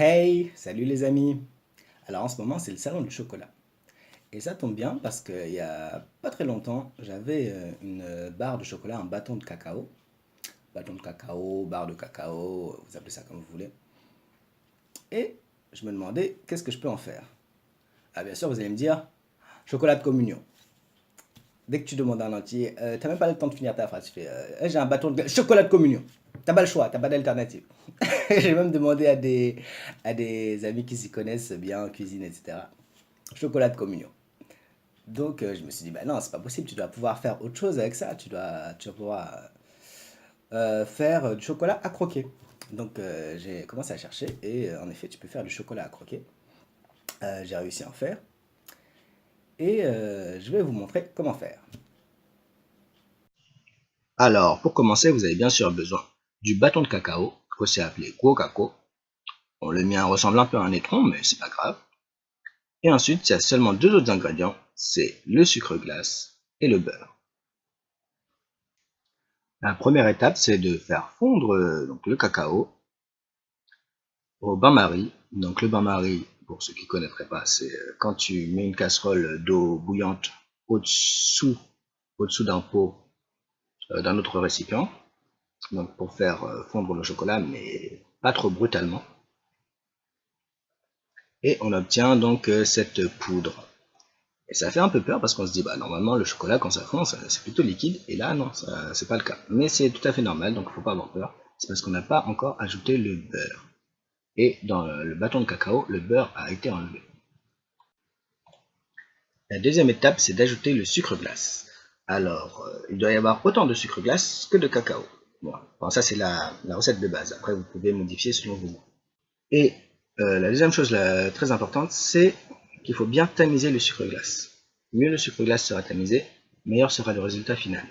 Hey, salut les amis. Alors en ce moment c'est le salon du chocolat. Et ça tombe bien parce qu'il y a pas très longtemps j'avais une barre de chocolat, un bâton de cacao. Bâton de cacao, barre de cacao, vous appelez ça comme vous voulez. Et je me demandais qu'est-ce que je peux en faire. Ah bien sûr vous allez me dire, chocolat de communion. Dès que tu demandes un entier, t'as même pas le temps de finir ta phrase. Tu fais, j'ai un bâton de chocolat de communion. T'as pas le choix, t'as pas d'alternative. J'ai même demandé à des amis qui s'y connaissent bien en cuisine, etc. Chocolat de communion. Donc je me suis dit, bah non, c'est pas possible, tu dois pouvoir faire autre chose avec ça, tu vas pouvoir faire du chocolat à croquer. Donc j'ai commencé à chercher et en effet, tu peux faire du chocolat à croquer. J'ai réussi à en faire et je vais vous montrer comment faire. Alors, pour commencer, vous avez bien sûr besoin du bâton de cacao, aussi appelé guocaco. Bon, le mien ressemble un peu à un étron, mais c'est pas grave. Et ensuite, il y a seulement deux autres ingrédients, c'est le sucre glace et le beurre. La première étape, c'est de faire fondre donc, le cacao au bain-marie. Donc le bain-marie, pour ceux qui ne connaîtraient pas, c'est quand tu mets une casserole d'eau bouillante au-dessous, au-dessous d'un pot, d'un autre récipient, donc pour faire fondre le chocolat, mais pas trop brutalement. Et on obtient donc cette poudre. Et ça fait un peu peur parce qu'on se dit, bah normalement le chocolat quand ça fond, c'est plutôt liquide, et là non, c'est pas le cas. Mais c'est tout à fait normal, donc il ne faut pas avoir peur. C'est parce qu'on n'a pas encore ajouté le beurre. Et dans le bâton de cacao, le beurre a été enlevé. La deuxième étape, c'est d'ajouter le sucre glace. Alors, il doit y avoir autant de sucre glace que de cacao. Bon, ça c'est la recette de base. Après, vous pouvez modifier selon vos goûts. Et la deuxième chose très importante, c'est qu'il faut bien tamiser le sucre glace. Mieux le sucre glace sera tamisé, meilleur sera le résultat final.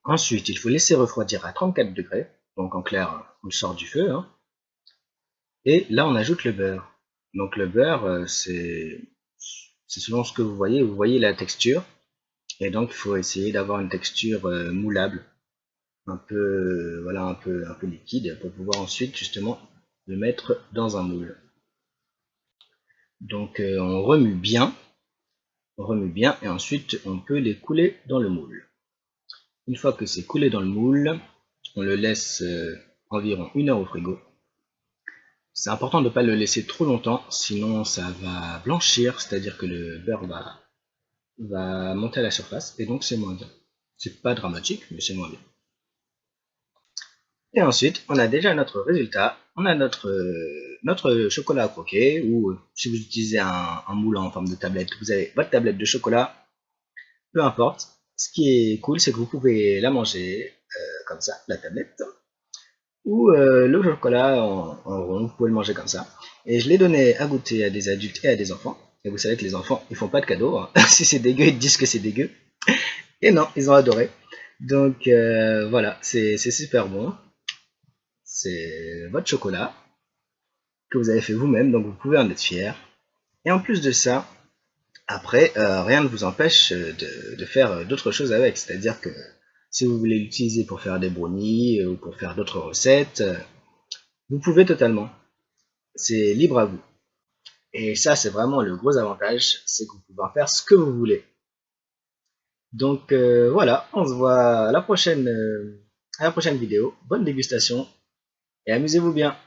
Ensuite, il faut laisser refroidir à 34 degrés. Donc en clair, on le sort du feu. Hein. Et là, on ajoute le beurre. Donc le beurre, c'est selon ce que vous voyez. Vous voyez la texture. Et donc, il faut essayer d'avoir une texture moulable, un peu, voilà, un peu liquide, pour pouvoir ensuite justement le mettre dans un moule. Donc, on remue bien, et ensuite on peut les couler dans le moule. Une fois que c'est coulé dans le moule, on le laisse environ 1 heure au frigo. C'est important de ne pas le laisser trop longtemps, sinon ça va blanchir, c'est-à-dire que le beurre va monter à la surface, et donc c'est moins bien. C'est pas dramatique, mais c'est moins bien. Et ensuite, on a déjà notre résultat, on a notre chocolat à croquer, ou si vous utilisez un moule en forme de tablette, vous avez votre tablette de chocolat, peu importe. Ce qui est cool, c'est que vous pouvez la manger comme ça, la tablette, ou le chocolat en rond, vous pouvez le manger comme ça. Et je l'ai donné à goûter à des adultes et à des enfants. Et vous savez que les enfants, ils font pas de cadeaux. Hein. Si c'est dégueu, ils disent que c'est dégueu. Et non, ils ont adoré. Donc voilà, c'est super bon. C'est votre chocolat que vous avez fait vous-même, donc vous pouvez en être fier. Et en plus de ça, après, rien ne vous empêche de faire d'autres choses avec. C'est-à-dire que si vous voulez l'utiliser pour faire des brownies ou pour faire d'autres recettes, vous pouvez totalement. C'est libre à vous. Et ça, c'est vraiment le gros avantage, c'est que vous pouvez en faire ce que vous voulez. Donc voilà, on se voit à la prochaine vidéo. Bonne dégustation et amusez-vous bien.